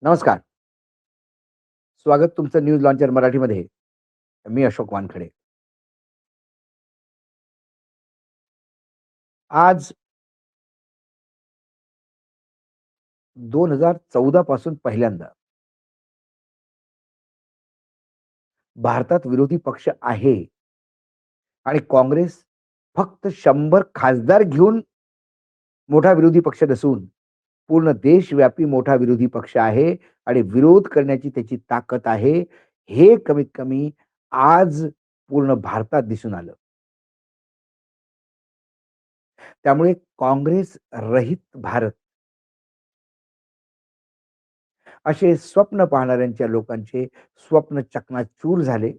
नमस्कार. स्वागत तुमचं न्यूज लॉन्चर मराठीमध्ये. मी अशोक वानखडे. आज 2014 पासून पहिल्यांदा भारतात विरोधी पक्ष आहे आणि काँग्रेस फक्त 100 खासदार घेऊन मोठा विरोधी पक्ष नसून पूर्ण देशव्यापी मोठा विरोधी पक्ष आहे आणि विरोध करण्याची त्याची ताकद आहे. हे कमीत कमी आज पूर्ण भारतात दिसून आलं. त्यामुळे काँग्रेस रहित भारत असे स्वप्न पाहणाऱ्यांच्या लोकांचे स्वप्न चकनाचूर झाले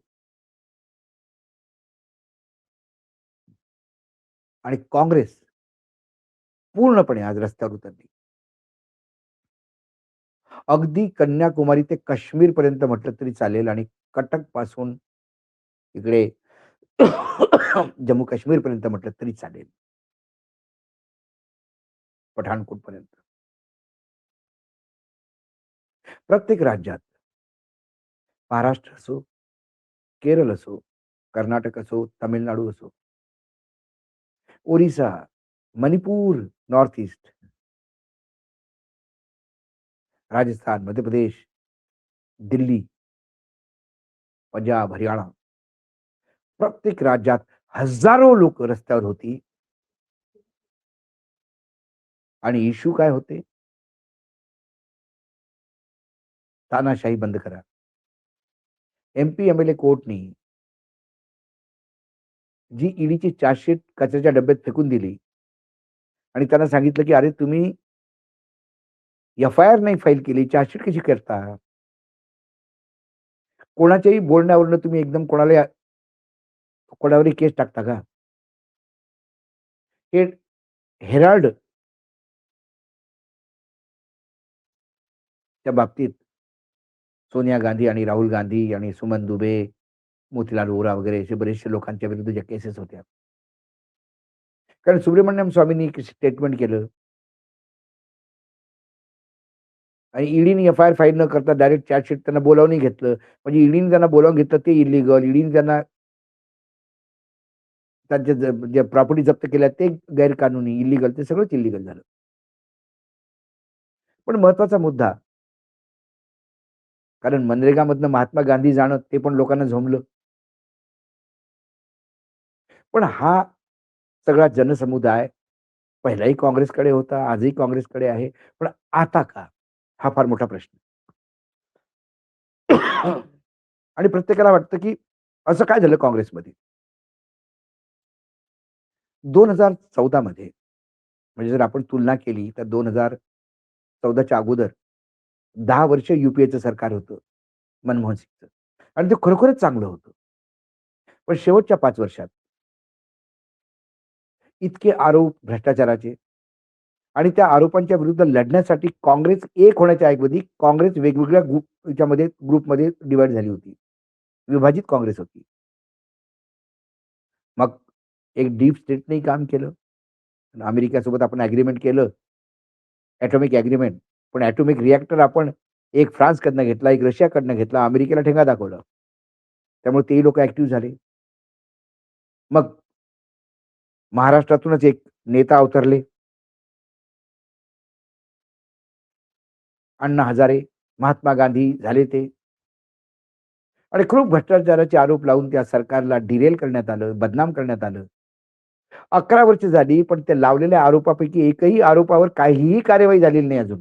आणि काँग्रेस पूर्णपणे आज रस्त्यावर उतरली. अगदी कन्याकुमारी ते काश्मीरपर्यंत म्हटलं तरी चालेल आणि कटकपासून इकडे जम्मू काश्मीरपर्यंत म्हटलं तरी चालेल. पठाणकोटपर्यंत. प्रत्येक राज्यात महाराष्ट्र असो, केरळ असो, कर्नाटक असो, तामिळनाडू असो, ओरिसा, मणिपूर, नॉर्थ ईस्ट, राजस्थान, मध्य प्रदेश, दिल्ली, पंजाब, हरियाणा प्रत्येक राज्यात हजारो लोक रस्त्यावर होती आणि इश्यू काय होते? तानाशाही बंद करा. एमपी एमएलए कोर्टनी जी ईडीची चार्जशीट कचऱ्याच्या डब्यात फेकून दिली आणि त्यांना सांगितलं, की "अरे तुम्ही एफ-आय-आर नाही फाईल केली, चार्जशीट कशी करता? कोणाच्याही बोलण्यावरून तुम्ही एकदम कोणावरही केस टाकता का?" हे हेराल्डच्या बाबतीत सोनिया गांधी आणि राहुल गांधी आणि सुमन दुबे, मोतीलाल वोरा वगैरे असे बरेचसे लोकांच्या विरुद्ध ज्या केसेस होत्या. कारण सुब्रमण्यम स्वामींनी एक स्टेटमेंट केलं आणि ईडीने एफ-आय-आर फाईल न करता डायरेक्ट चार्जशीट त्यांना बोलावूनही घेतलं. म्हणजे ईडीने त्यांना बोलावून घेतलं ते इल्लीगल. ईडीने त्यांना त्यांच्या ज्या प्रॉपर्टी जप्त केल्या ते गैरकानूनी, इल्लीगल ते सगळंच इल्लीगल झालं. पण महत्वाचा मुद्दा, कारण मनरेगामधनं महात्मा गांधी जाणं ते पण लोकांना झोंबलं. पण हा सगळा जनसमुदाय पहिलाही काँग्रेसकडे होता, आजही काँग्रेसकडे आहे. पण आता का? हा फार मोठा प्रश्न. आणि प्रत्येकाला वाटतं, की असं काय झालं काँग्रेसमध्ये? 2014 मध्ये म्हणजे जर आपण तुलना केली तर 2014च्या अगोदर 10 वर्ष युपीएचं सरकार होतं, मनमोहन सिंगचं आणि ते खरोखरच चांगलं होतं. पण शेवटच्या 5 वर्षात इतके आरोप भ्रष्टाचाराचे आणि त्या आरोपांच्या विरुद्ध लढण्यासाठी काँग्रेस एक होण्याच्या ऐवजी काँग्रेस वेगवेगळ्या ग्रुपमध्ये डिव्हाईड झाली होती. विभाजित काँग्रेस होती. मग एक डीप स्टेटनेही काम केलं. अमेरिकेसोबत आपण एग्रीमेंट केलं, एटॉमिक एग्रीमेंट. पण एटॉमिक रिएक्टर आपण एक फ्रान्सकडनं घेतला, एक रशियाकडनं घेतला, अमेरिकेला ठेंगा दाखवला. त्यामुळे तेही लोकं ॲक्टिव्ह झाले. मग महाराष्ट्रातूनच एक नेता अवतरले. अण्णा हजारे, महात्मा गांधी झाले ते. आणि खूप भ्रष्टाचाराचे आरोप लावून त्या सरकारला डिरेल करण्यात आलं, बदनाम करण्यात आलं. 11 वर्ष झाली, पण त्या लावलेल्या आरोपापैकी एकही आरोपावर काहीही कार्यवाही झालेली नाही अजून.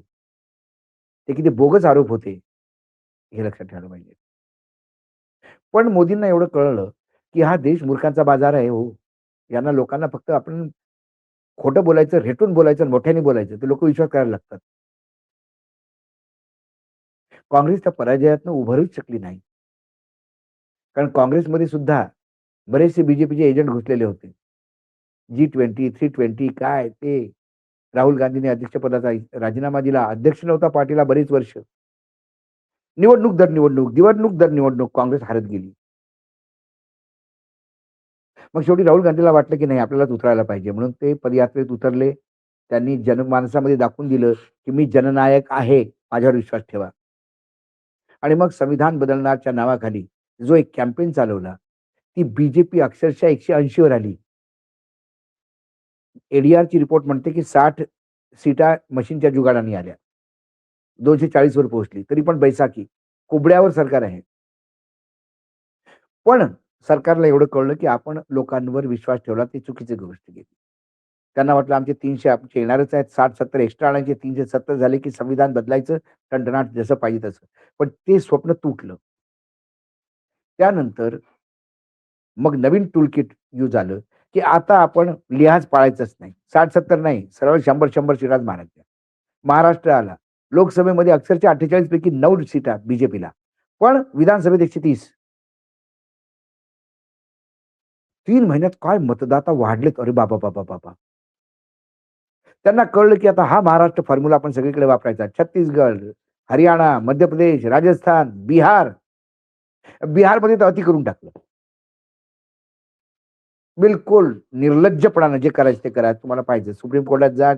ते किती बोगस आरोप होते, हे लक्षात ठेवायला पाहिजे. पण मोदींना एवढं कळलं, की हा देश मूर्खांचा बाजार आहे हो. यांना लोकांना फक्त आपण खोटं बोलायचं, रेटून बोलायचं, मोठ्याने बोलायचं. ते लोकं विश्वास करायला लागतात. काँग्रेस त्या पराजयातनं उभारूच शकली नाही. कारण काँग्रेसमध्ये सुद्धा बरेचसे बीजेपीचे एजंट घुसलेले होते. G20, 320 काय ते. राहुल गांधींनी अध्यक्षपदाचा राजीनामा दिला. अध्यक्ष नव्हता पार्टीला बरीच वर्ष. निवडणूक दर निवडणूक, निवडणूक दर निवडणूक काँग्रेस हारत गेली. मग शेवटी राहुल गांधीला वाटलं, की नाही आपल्यालाच उतरायला पाहिजे. म्हणून ते पदयात्रेत उतरले. त्यांनी जनमानसामध्ये दाखवून दिलं, की मी जननायक आहे. माझ्यावर विश्वास ठेवा. आणि मग संविधान बदलण्याच्या नावाखाली जो एक कॅम्पेन चालवला, ती बीजेपी अक्षरशः 180 वर आली. एडीआरची रिपोर्ट म्हणते, की 60 सीटा मशीनच्या जुगाडाने आल्या. 240 वर पोहोचली. तरी पण बैसाकी. कुबड्यावर सरकार आहे. पण सरकारला एवढं कळलं, की आपण लोकांवर विश्वास ठेवला ती चुकीची गोष्ट केली. त्यांना वाटलं आमचे 300 आमचे येणारच आहेत. 60-70 एक्स्ट्रा आणायचे. 370 झाले, की संविधान बदलायचं टणटणाट जसं पाहिजे तसं. पण ते स्वप्न तुटलं. त्यानंतर मग नवीन टूलकिट यूज आलं, की आता आपण लिहाज पाळायचंच नाही. 60-70 नाही, सरळ 100-100 सीटाच मारायच्या. महाराष्ट्र आला. लोकसभेमध्ये अक्षरशः 48 पैकी 9 सीटा बीजेपीला. पण विधानसभेत 130. 3 महिन्यात काय मतदाता वाढलेत. अरे बाबा, बाबा, बाबा! त्यांना कळलं, की आता हा महाराष्ट्र फॉर्म्युला आपण सगळीकडे वापरायचा. छत्तीसगड, हरियाणा, मध्य प्रदेश, राजस्थान, बिहार. बिहारमध्ये तर अति करून टाकलं. बिलकुल निर्लज्जपणानं जे करायचं ते करा. तुम्हाला पाहिजे. सुप्रीम कोर्टात जा.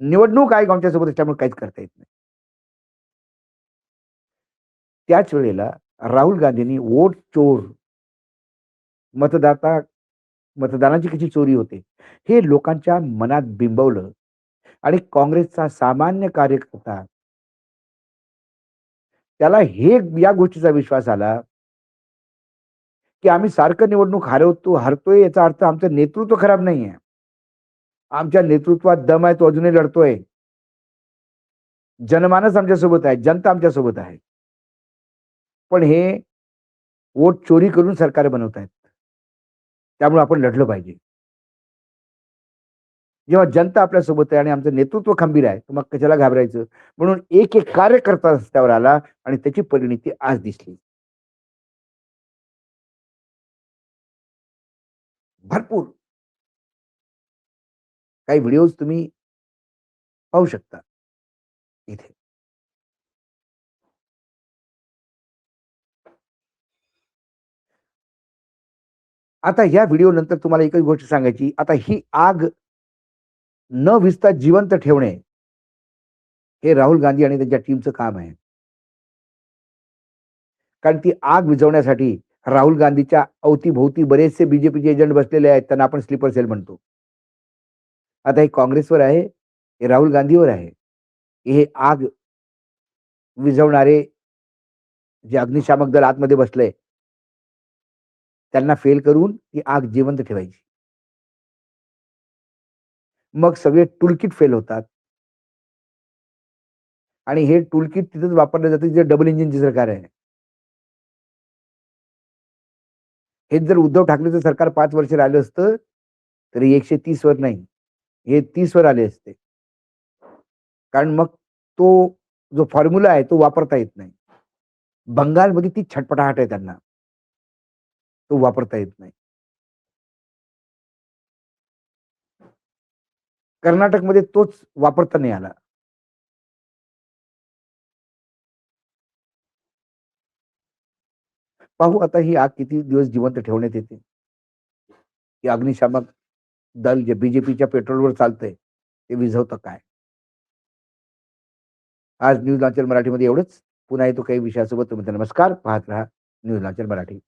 निवडणूक आयोग आमच्यासोबत असल्यामुळे काहीच करता येत नाही. त्याच वेळेला राहुल गांधींनी वोट चोर, मतदाता मतदानाची कशी चोरी होते, हे लोकांच्या मनात बिंबवलं आणि काँग्रेसचा सामान्य कार्यकर्ता त्याला या गोष्टीचा विश्वास आला, की आम्ही सारखं निवडणूक हरतोय याचा अर्थ आमचं नेतृत्व खराब नाहीये. आमच्या नेतृत्वात दम आहे, तो अजूनही लढतोय. जनमानस आमच्यासोबत आहे, जनता आमच्यासोबत आहे. पण हे वोट चोरी करून सरकार बनवतायत. त्यामुळे आपण लढलं पाहिजे. जेव्हा जनता आपल्यासोबत आहे आणि आमचं नेतृत्व खंबीर आहे, तर मग कशाला घाबरायचं? म्हणून एक कार्यकर्ता रस्त्यावर आला आणि त्याची परिणती आज दिसली. भरपूर काही व्हिडिओज तुम्ही पाहू शकता इथे. आता ह्या व्हिडिओनंतर तुम्हाला एकच गोष्ट सांगायची. आता ही आग न विझता जिवंत ठेवणे, हे राहुल गांधी आणि त्यांच्या टीमचं काम आहे. कारण ती आग विझवण्यासाठी राहुल गांधीच्या अवती-भोवती बरेचसे बीजेपीचे एजंट बसलेले आहेत. त्यांना आपण स्लीपर सेल म्हणतो. आता हे काँग्रेसवर आहे, हे राहुल गांधीवर आहे. हे आग विझवणारे जे अग्निशामक दल आतमध्ये बसलंय, त्यांना फेल करून ती आग जिवंत ठेवायची. मग सगळे टूलकिट फेल होतात. आणि हे टूलकिट तिथेच वापरलं जातं जे डबल इंजिनची सरकार आहे. हेच जर उद्धव ठाकरेचं सरकार 5 वर्ष राहिलं असतं, तर 130 वर नाही, हे 30 वर आले असते. कारण मग तो जो फॉर्म्युला आहे तो वापरता येत नाही. बंगालमध्ये ती छटपटाट आहे त्यांना. तो वापरता येत नाही. कर्नाटकमध्ये तोच वापरता नाही आला. पाहू आता ही आग किती दिवस जिवंत ठेवण्यात येते. की अग्निशामक दल जे बीजेपीच्या पेट्रोलवर चालतंय, ते विझवतं काय? आज न्यूज लॉन्चर मराठीमध्ये एवढंच. पुन्हा येतो काही विषयासोबत. नमस्कार. पाहत रहा न्यूज लॉन्चर मराठी.